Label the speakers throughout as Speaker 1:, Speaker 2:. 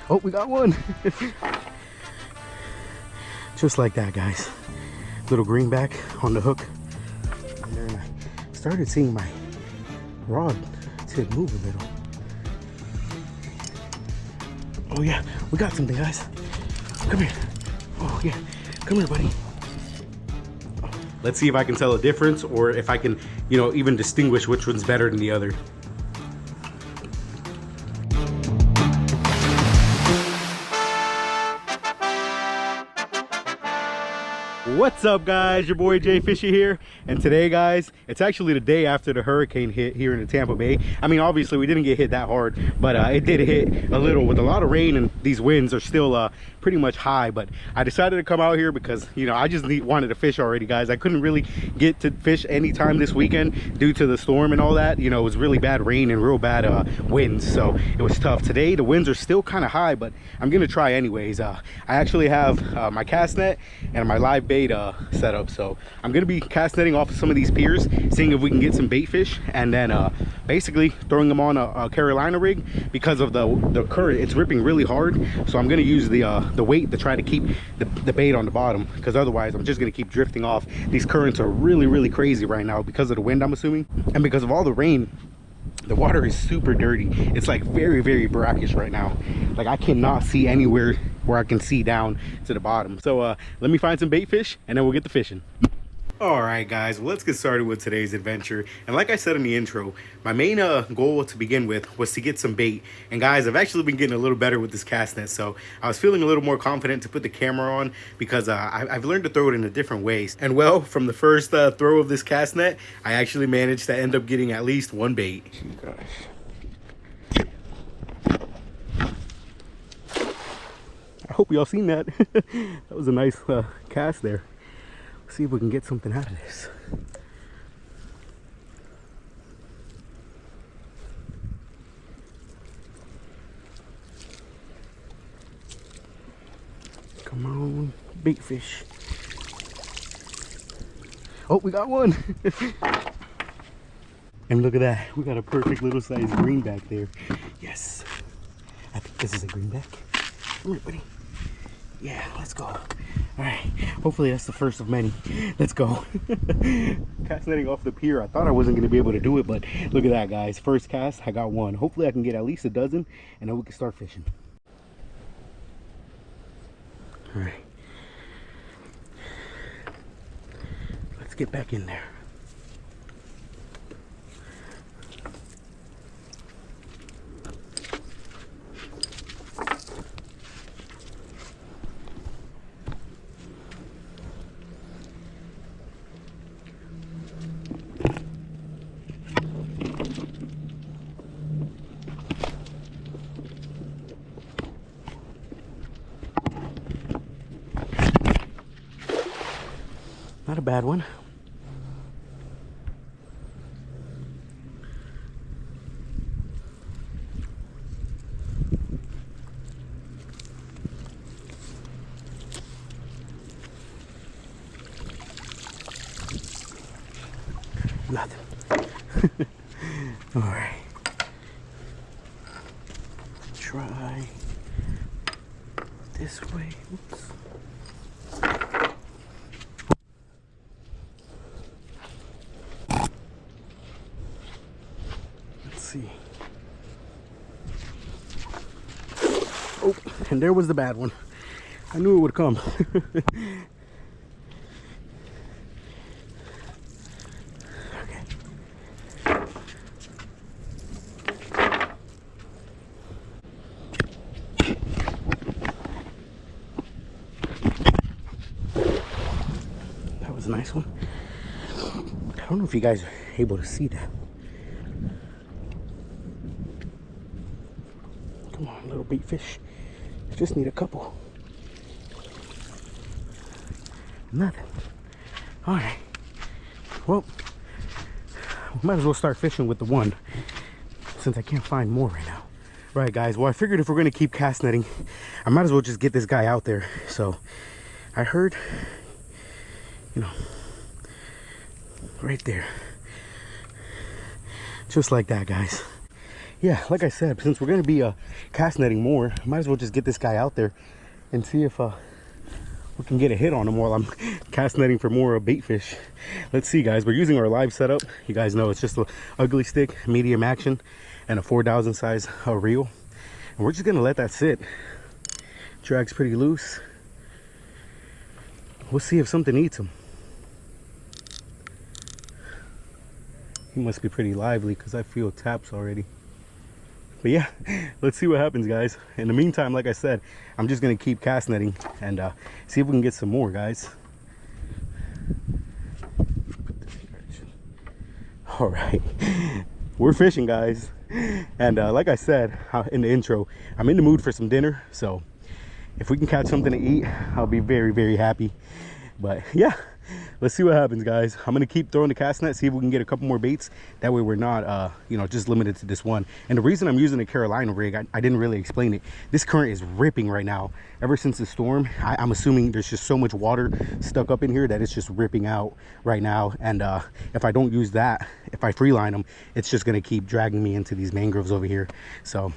Speaker 1: Oh, we got one. Just like that, guys. Little greenback on the hook. And then I started seeing my rod tip move a little. Oh yeah, we got something, guys. Come here. Oh yeah, come here, buddy. Let's see if I can tell a difference, or if I can, you know, even distinguish which one's better than the other. What's up, guys? Your boy Jfishy here, and today, guys, it's actually the day after the hurricane hit here in the Tampa Bay. I mean, obviously we didn't get hit that hard, but it did hit a little with a lot of rain, and these winds are still pretty much high. But I decided to come out here because, you know, I just wanted to fish already, guys. I couldn't really get to fish anytime this weekend due to the storm and all that. You know, it was really bad rain and real bad winds, so it was tough. Today the winds are still kind of high, but I'm gonna try anyways. I actually have my cast net and my live bait set up, so I'm gonna be cast netting off of some of these piers, seeing if we can get some bait fish, and then basically throwing them on a Carolina rig. Because of the current, it's ripping really hard, so I'm gonna use the weight to try to keep the bait on the bottom, because otherwise I'm just gonna keep drifting off. These currents are really crazy right now because of the wind, I'm assuming, and because of all the rain. The water is super dirty. It's like very brackish right now. Like, I cannot see anywhere where I can see down to the bottom. So let me find some bait fish and then we'll get to fishing. All right, guys, well, let's get started with today's adventure. And like I said in the intro, my main goal to begin with was to get some bait. And guys, I've actually been getting a little better with this cast net, so I was feeling a little more confident to put the camera on, because I've learned to throw it in a different ways. And well, from the first throw of this cast net, I actually managed to end up getting at least one bait. Gosh. I hope y'all seen that. That was a nice cast there. See if we can get something out of this. Come on, big fish. Oh, we got one. And look at that, we got a perfect little size greenback there. Yes, I think this is a greenback. Come here, buddy. Yeah, let's go. All right, hopefully that's the first of many. Let's go. Cast netting off the pier. I thought I wasn't gonna be able to do it, but look at that, guys. First cast, I got one. Hopefully I can get at least a dozen, and then we can start fishing. All right, let's get back in there. Not a bad one. Nothing. All right. Try this way. Oops. See. Oh, and there was the bad one. I knew it would come. Okay. That was a nice one. I don't know if you guys are able to see that. Come on, little bait fish. Just need a couple. Nothing. All right. Well, we might as well start fishing with the one, since I can't find more right now. Right, guys. Well, I figured if we're gonna keep cast netting, I might as well just get this guy out there. So I heard, you know, right there. Just like that, guys. yeah, like I said, since we're gonna be cast netting more, I might as well just get this guy out there and see if we can get a hit on him while I'm cast netting for more bait fish. Let's see, guys. We're using our live setup. You guys know it's just a ugly stick, medium action, and a 4,000 size reel. And we're just gonna let that sit. Drag's pretty loose. We'll see if something eats him. He must be pretty lively because I feel taps already. But yeah, let's see what happens, guys. In the meantime, like I said, I'm just gonna keep cast netting and see if we can get some more, guys. All right, we're fishing, guys. And like I said in the intro, I'm in the mood for some dinner. So if we can catch something to eat, I'll be very, very happy. But yeah, let's see what happens, guys. I'm gonna keep throwing the cast net, see if we can get a couple more baits. That way we're not you know, just limited to this one. And the reason I'm using the Carolina rig, I didn't really explain it. This current is ripping right now. Ever since the storm, I'm assuming there's just so much water stuck up in here that it's just ripping out right now. And if I don't use that, if I free line them, it's just gonna keep dragging me into these mangroves over here. So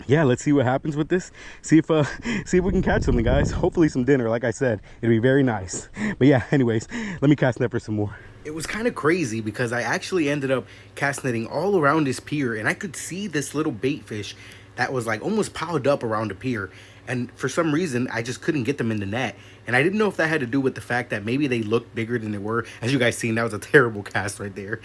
Speaker 1: yeah, let's see what happens with this. See if we can catch something, guys. Hopefully some dinner. Like I said, it'll be very nice. But yeah, anyways, let me cast net for some more. It was kind of crazy because I actually ended up cast netting all around this pier, and I could see this little bait fish that was like almost piled up around the pier. And for some reason, I just couldn't get them in the net. And I didn't know if that had to do with the fact that maybe they looked bigger than they were. As you guys seen, that was a terrible cast right there.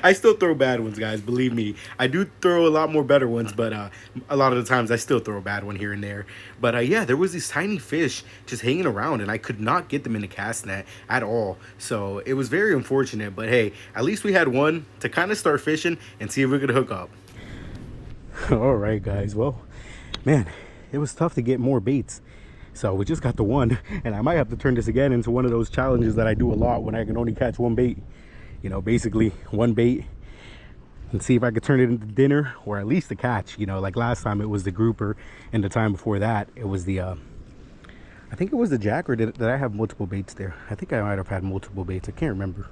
Speaker 1: I still throw bad ones, guys. Believe me. I do throw a lot more better ones, but a lot of the times I still throw a bad one here and there. But yeah, there was these tiny fish just hanging around, and I could not get them in the cast net at all. So it was very unfortunate. But hey, at least we had one to kind of start fishing and see if we could hook up. All right, guys. Well, man, it was tough to get more baits. So we just got the one, and I might have to turn this again into one of those challenges that I do a lot when I can only catch one bait. You know, basically one bait, and see if I could turn it into dinner or at least a catch. You know, like last time it was the grouper, and the time before that it was the I think it was the jack, or did I have multiple baits there? I think I might have had multiple baits. I can't remember,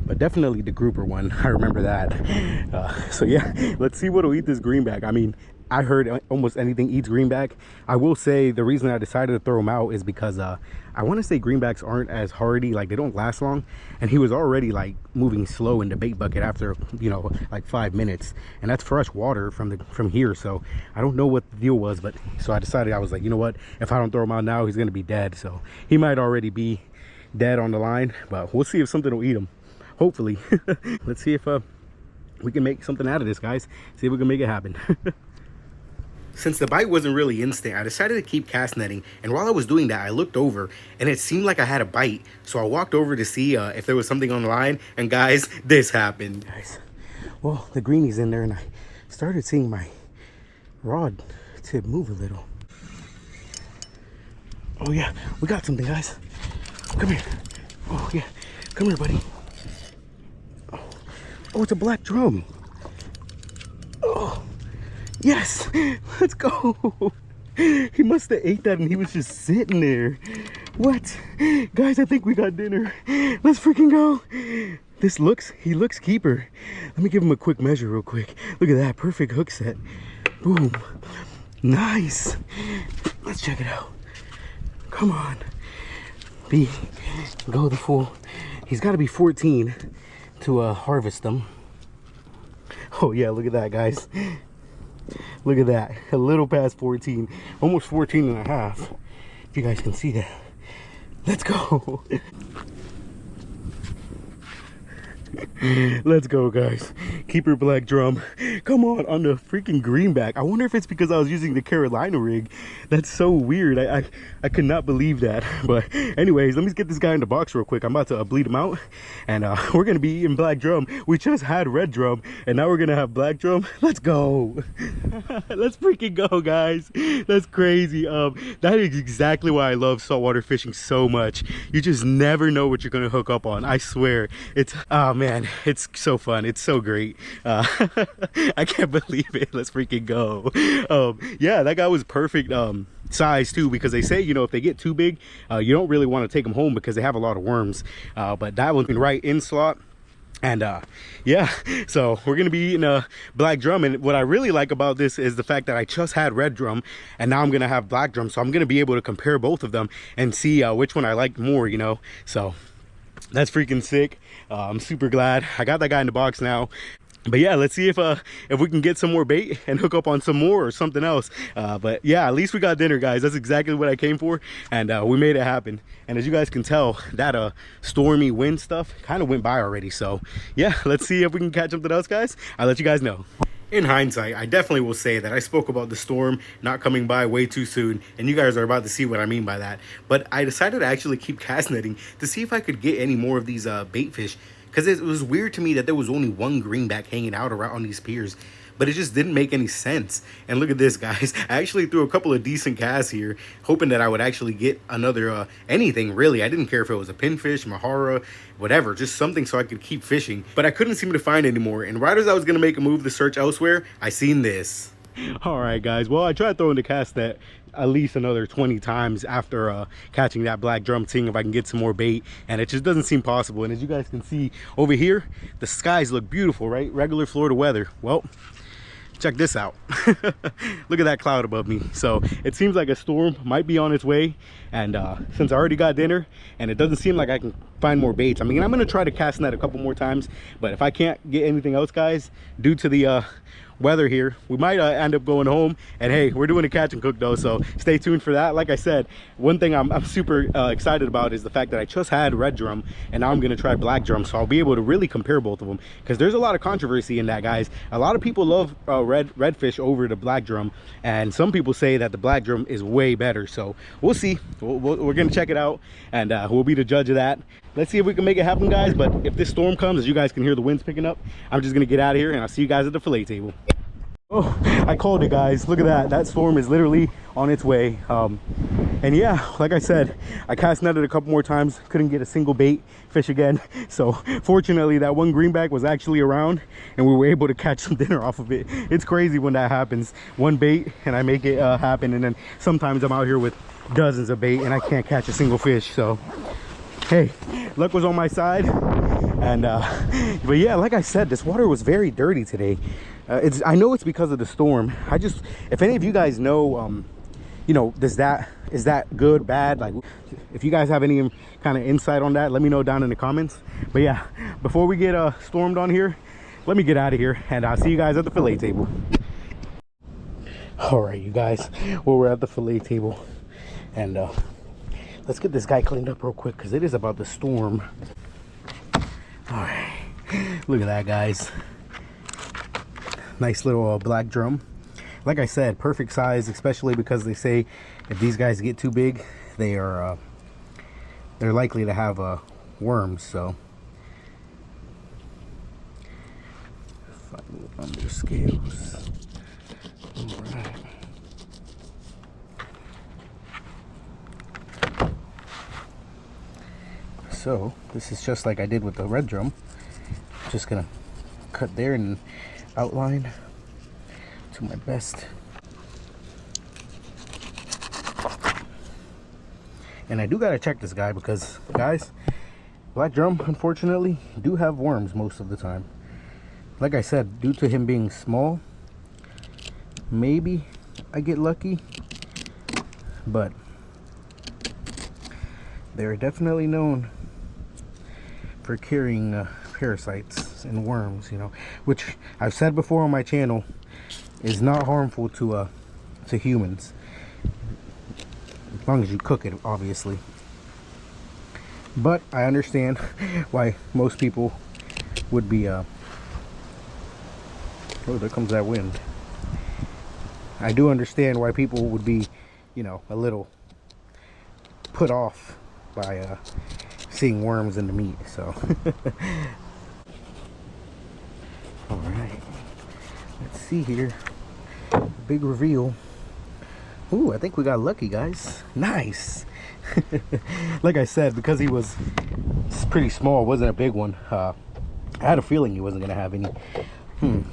Speaker 1: but definitely the grouper one. I remember that. So yeah, let's see what'll eat this greenback. I mean, I heard almost anything eats greenback. I will say the reason I decided to throw them out is because I want to say greenbacks aren't as hardy, like they don't last long. And he was already like moving slow in the bait bucket after, you know, like 5 minutes, and that's fresh water from here. So I don't know what the deal was, but so I decided, I was like, you know what, if I don't throw him out now, he's gonna be dead. So he might already be dead on the line, but we'll see if something will eat him, hopefully. Let's see if we can make something out of this, guys. See if we can make it happen. Since the bite wasn't really instant, I decided to keep cast netting, and while I was doing that, I looked over and it seemed like I had a bite. So I walked over to see if there was something on the line, and guys, this happened. Guys, well, the greenie's in there, and I started seeing my rod tip move a little. Oh yeah, we got something, guys. Come here. Oh yeah, come here, buddy. Oh, it's a black drum. Oh. Yes, let's go. He must have ate that and he was just sitting there. What? Guys, I think we got dinner. Let's freaking go. He looks keeper. Let me give him a quick measure real quick. Look at that, perfect hook set. Boom. Nice. Let's check it out. Come on. Go the full. He's got to be 14 to harvest them. Oh yeah, look at that, guys. Look at that, a little past 14, almost 14 and a half, if you guys can see that. Let's go. Let's go, guys. Keeper black drum. Come on the freaking greenback. I wonder if it's because I was using the Carolina rig. That's so weird. I could not believe that. But anyways, let me get this guy in the box real quick. I'm about to bleed him out, and we're gonna be eating black drum. We just had red drum, and now we're gonna have black drum. Let's go. Let's freaking go, guys. That's crazy. That is exactly why I love saltwater fishing so much. You just never know what you're gonna hook up on. I swear. It's man, it's so fun. It's so great. I can't believe it. Let's freaking go. Yeah, that guy was perfect size too, because they say, you know, if they get too big, you don't really want to take them home because they have a lot of worms. But that one's been right in slot. And yeah, so we're gonna be eating a black drum. And what I really like about this is the fact that I just had red drum and now I'm gonna have black drum, so I'm gonna be able to compare both of them and see which one I like more, you know. So that's freaking sick. I'm super glad I got that guy in the box now. But yeah, let's see if we can get some more bait and hook up on some more or something else. But yeah, at least we got dinner, guys. That's exactly what I came for, and we made it happen. And as you guys can tell, that stormy wind stuff kind of went by already. So yeah, let's see if we can catch something else, guys. I'll let you guys know. In hindsight, I definitely will say that I spoke about the storm not coming by way too soon, and you guys are about to see what I mean by that. But I decided to actually keep cast netting to see if I could get any more of these bait fish, because it was weird to me that there was only one greenback hanging out around on these piers, but it just didn't make any sense. And look at this, guys. I actually threw a couple of decent casts here, hoping that I would actually get another anything, really. I didn't care if it was a pinfish, mahara, whatever, just something so I could keep fishing. But I couldn't seem to find any more. And right as I was gonna make a move to search elsewhere, I seen this. All right, guys. Well, I tried throwing the cast net at least another 20 times after catching that black drum, seeing if I can get some more bait, and it just doesn't seem possible. And as you guys can see over here, the skies look beautiful, right? Regular Florida weather. Well, check this out. Look at that cloud above me. So it seems like a storm might be on its way, and since I already got dinner and it doesn't seem like I can find more baits, I mean, I'm gonna try to cast net a couple more times, but if I can't get anything else, guys, due to the weather here, we might end up going home. And hey, we're doing a catch and cook though, so stay tuned for that. Like I said, one thing I'm super excited about is the fact that I just had red drum and now I'm gonna try black drum, so I'll be able to really compare both of them, because there's a lot of controversy in that, guys. A lot of people love redfish over the black drum, and some people say that the black drum is way better. So we'll see. We're gonna check it out, and we'll be the judge of that. Let's see if we can make it happen, guys. But if this storm comes, as you guys can hear the winds picking up, I'm just gonna get out of here and I'll see you guys at the fillet table. Oh, I called it, guys. Look at that. That storm is literally on its way. And yeah, like I said, I cast netted a couple more times, couldn't get a single bait fish again. So fortunately, that one greenback was actually around and we were able to catch some dinner off of it. It's crazy when that happens. One bait and I make it happen, and then sometimes I'm out here with dozens of bait and I can't catch a single fish. So hey, luck was on my side. And but yeah, like I said, this water was very dirty today. I know it's because of the storm. If any of you guys know, you know, is that good, bad? Like, if you guys have any kind of insight on that, let me know down in the comments. But yeah, before we get stormed on here, let me get out of here, and I'll see you guys at the fillet table. All right, you guys, well, we're at the fillet table, and let's get this guy cleaned up real quick, because it is about the storm. All right, look at that, guys. Nice little black drum. Like I said, perfect size, especially because they say if these guys get too big, they're likely to have worms. So if I move under the scales. All right. So this is just like I did with the red drum. Just gonna cut there and outline to my best. And I do gotta check this guy, because guys, black drum unfortunately do have worms most of the time. Like I said, due to him being small, maybe I get lucky, but they're definitely known for carrying parasites and worms, you know, which I've said before on my channel is not harmful to humans, as long as you cook it, obviously. But I understand why most people would be oh, there comes that wind. I do understand why people would be, you know, a little put off by seeing worms in the meat. So all right, let's see here. Big reveal. Ooh, I think we got lucky, guys. Nice. Like I said, because he was pretty small, wasn't a big one, I had a feeling he wasn't gonna have any.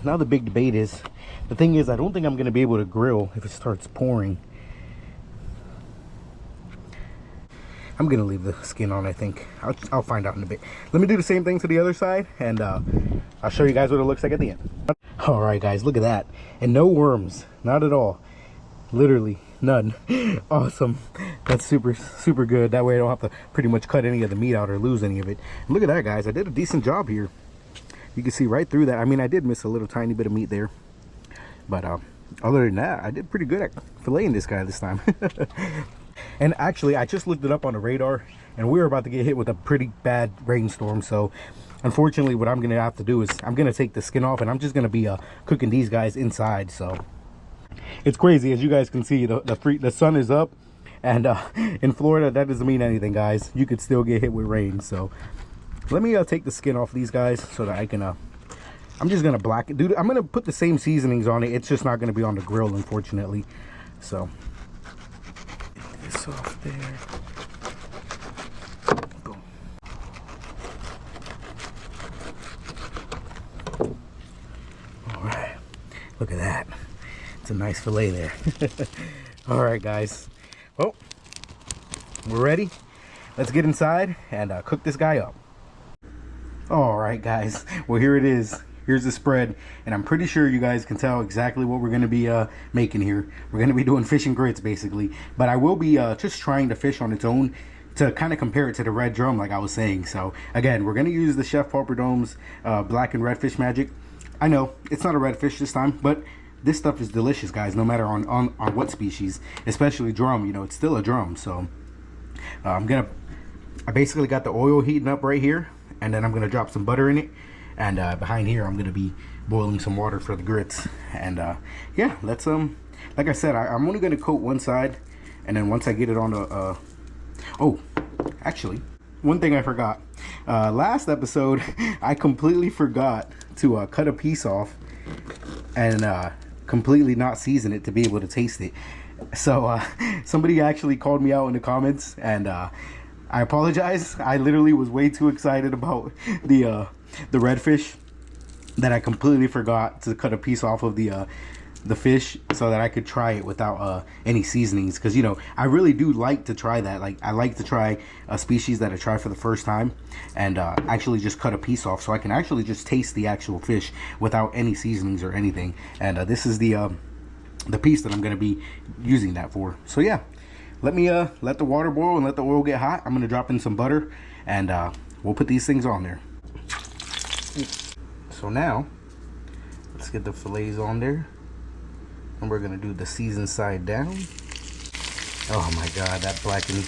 Speaker 1: Now the big debate is, the thing is, I don't think I'm gonna be able to grill if it starts pouring. I'm gonna leave the skin on, I think. I'll find out in a bit. Let me do the same thing to the other side, and I'll show you guys what it looks like at the end. All right, guys, look at that. And no worms, not at all. Literally none. Awesome. That's super good. That way I don't have to pretty much cut any of the meat out or lose any of it. And look at that, guys. I did a decent job here. You can see right through that. I mean, I did miss a little tiny bit of meat there, but other than that, I did pretty good at filleting this guy this time. And actually, I just looked it up on the radar, and we were about to get hit with a pretty bad rainstorm. So unfortunately, what I'm gonna have to do is I'm gonna take the skin off, and I'm just gonna be cooking these guys inside. So it's crazy, as you guys can see, the sun is up, and in Florida, that doesn't mean anything, guys. You could still get hit with rain. So let me take the skin off these guys so that I can I'm just gonna black it, dude. I'm gonna put the same seasonings on it. It's just not gonna be on the grill, unfortunately. So get this off there. Boom. All right, look at that. It's a nice fillet there. All right, guys. Well, we're ready. Let's get inside and cook this guy up. All right, guys. Well, here it is. Here's the spread, and I'm pretty sure you guys can tell exactly what we're going to be making here. We're going to be doing fish and grits, basically. But I will be just trying the fish on its own to kind of compare it to the red drum, like I was saying. So again, we're going to use the Chef Papadome's black and red fish magic. I know it's not a red fish this time, but this stuff is delicious, guys, no matter on what species, especially drum. You know, it's still a drum. So I basically got the oil heating up right here, and then I'm going to drop some butter in it. And behind here, I'm going to be boiling some water for the grits. And yeah, let's, like I said, I'm only going to coat one side. And then once I get it on the, oh, actually, one thing I forgot. Last episode, I completely forgot to cut a piece off and completely not season it to be able to taste it. So somebody actually called me out in the comments, and I apologize. I literally was way too excited about the redfish that I completely forgot to cut a piece off of the fish so that I could try it without any seasonings. Because, you know, I really do like to try that. Like, I like to try a species that I try for the first time and actually just cut a piece off so I can actually just taste the actual fish without any seasonings or anything. And this is the piece that I'm going to be using that for. So yeah, let me let the water boil and let the oil get hot. I'm going to drop in some butter, and we'll put these things on there. So now let's get the fillets on there, and we're gonna do the seasoned side down. Oh my god, that blackened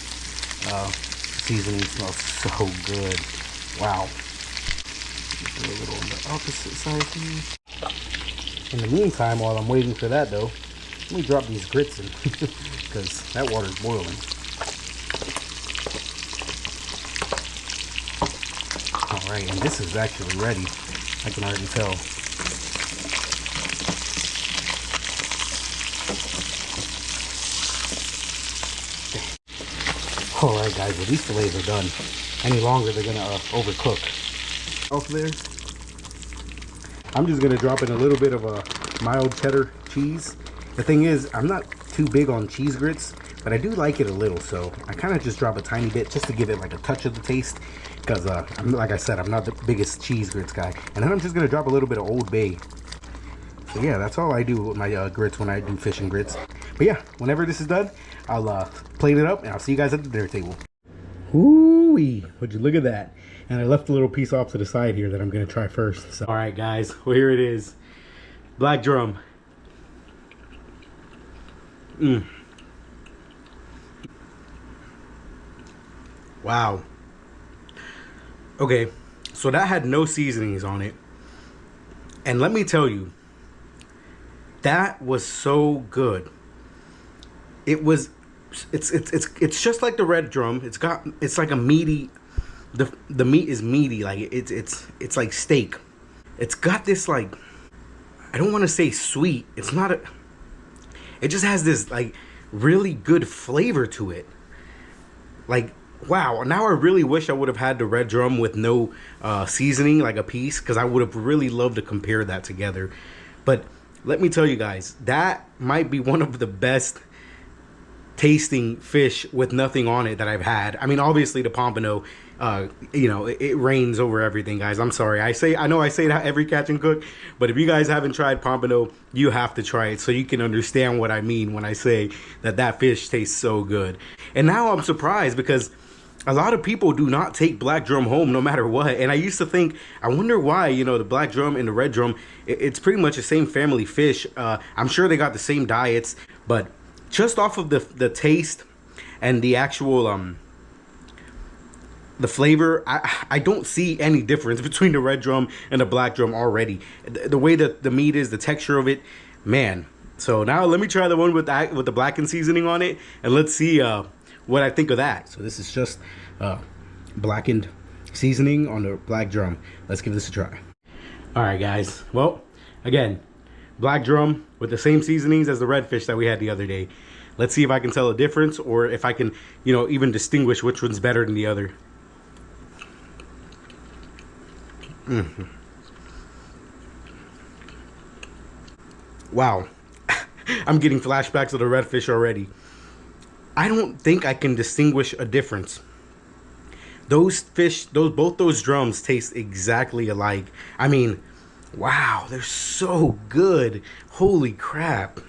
Speaker 1: seasoning smells so good. Wow. Do a little on the opposite side here. In the meantime, while I'm waiting for that though, let me drop these grits in because that water's boiling. Alright, and this is actually ready. I can already tell. Alright guys, well these fillets are done. Any longer they're gonna overcook. Off there. I'm just gonna drop in a little bit of a mild cheddar cheese. The thing is, I'm not too big on cheese grits, but I do like it a little, so I kind of just drop a tiny bit just to give it like a touch of the taste. Because, like I said, I'm not the biggest cheese grits guy. And then I'm just going to drop a little bit of Old Bay. So yeah, that's all I do with my grits when I do fish and grits. But yeah, whenever this is done, I'll plate it up, and I'll see you guys at the dinner table. Ooh-wee, would you look at that? And I left a little piece off to the side here that I'm going to try first. So. All right, guys, well, here it is. Black drum. Wow. Okay, so that had no seasonings on it. And let me tell you, that was so good. It's just like the red drum. It's like a meaty, the meat is meaty, like it's like steak. It's got this, like, I don't want to say sweet. It's not a, it just has this like really good flavor to it. Like, wow, now I really wish I would have had the red drum with no seasoning, like a piece, because I would have really loved to compare that together. But let me tell you guys, that might be one of the best tasting fish with nothing on it that I've had. I mean, obviously the pompano, you know, it reigns over everything, guys. I'm sorry. I know I say that every catch and cook, but if you guys haven't tried pompano, you have to try it so you can understand what I mean when I say that that fish tastes so good. And now I'm surprised because a lot of people do not take black drum home no matter what. And I used to think, I wonder why, you know, the black drum and the red drum, it's pretty much the same family fish. I'm sure they got the same diets, but just off of the taste and the actual the flavor, I don't see any difference between the red drum and the black drum already. The way that the meat is, the texture of it, man. So now let me try the one with the blackened seasoning on it, and let's see what I think of that. So this is just blackened seasoning on the black drum. Let's give this a try. All right, guys. Well, again, black drum with the same seasonings as the redfish that we had the other day. Let's see if I can tell a difference, or if I can, you know, even distinguish which one's better than the other. Wow. I'm getting flashbacks of the redfish already. I don't think I can distinguish a difference. Those fish, both those drums taste exactly alike. I mean, wow, they're so good. Holy crap.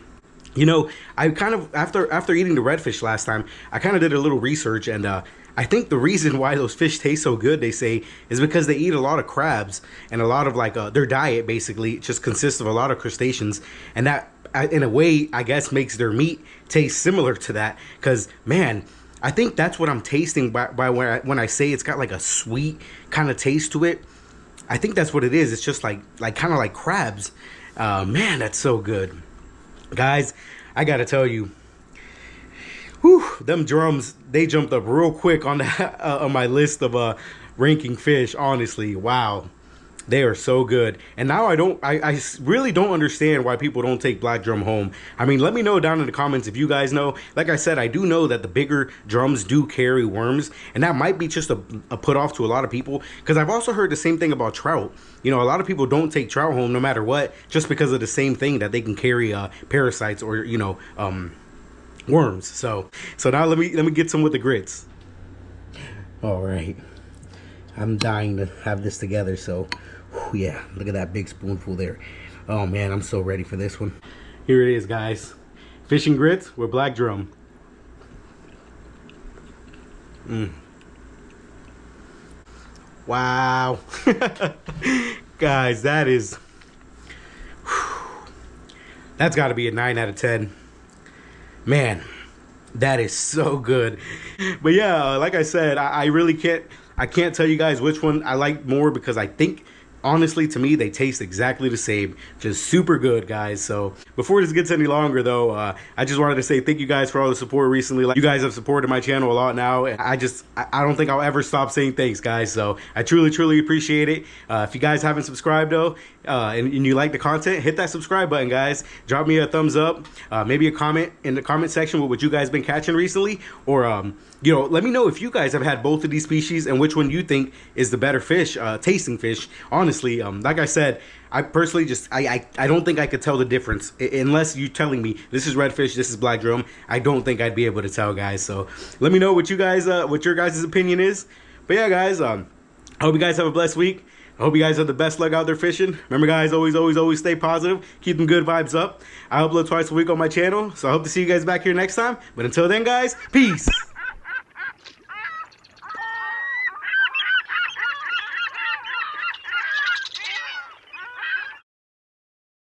Speaker 1: You know, I kind of, after eating the redfish last time, I kind of did a little research, and I think the reason why those fish taste so good, they say, is because they eat a lot of crabs, and a lot of like their diet basically just consists of a lot of crustaceans, and that in a way I guess makes their meat taste similar to that. Because man, I think that's what I'm tasting by when I say it's got like a sweet kind of taste to it. I think that's what it is. It's just like kind of like crabs. Man, that's so good, guys. I gotta tell you, whew, them drums, they jumped up real quick on that on my list of ranking fish. Honestly, wow, they are so good. And now I really don't understand why people don't take black drum home. I mean, let me know down in the comments if you guys know. Like I said, I do know that the bigger drums do carry worms, and that might be just a put off to a lot of people, because I've also heard the same thing about trout. You know, a lot of people don't take trout home no matter what, just because of the same thing, that they can carry parasites or, you know, worms. So now let me get some with the grits. All right, I'm dying to have this together. So yeah, look at that big spoonful there. Oh man, I'm so ready for this one. Here it is, guys. Fish and grits with black drum. Wow. Guys, that's got to be a 9 out of 10. Man, that is so good. But yeah, like I said, I really can't tell you guys which one I like more, because I think, honestly, to me, they taste exactly the same. Just super good, guys. So before this gets any longer, though, I just wanted to say thank you guys for all the support recently. Like, you guys have supported my channel a lot now, and I don't think I'll ever stop saying thanks, guys. So I truly appreciate it. If you guys haven't subscribed, though, and you like the content, hit that subscribe button, guys. Drop me a thumbs up, maybe a comment in the comment section with what you guys been catching recently, or you know, let me know if you guys have had both of these species and which one you think is the better fish, tasting fish. Honestly, like I said, I personally I don't think I could tell the difference unless you telling me this is redfish, this is black drum. I don't think I'd be able to tell, guys. So let me know what you guys, what your guys' opinion is. But yeah, guys, I hope you guys have a blessed week. I hope you guys have the best luck out there fishing. Remember, guys, always stay positive. Keep them good vibes up. I upload twice a week on my channel, so I hope to see you guys back here next time. But until then, guys, peace.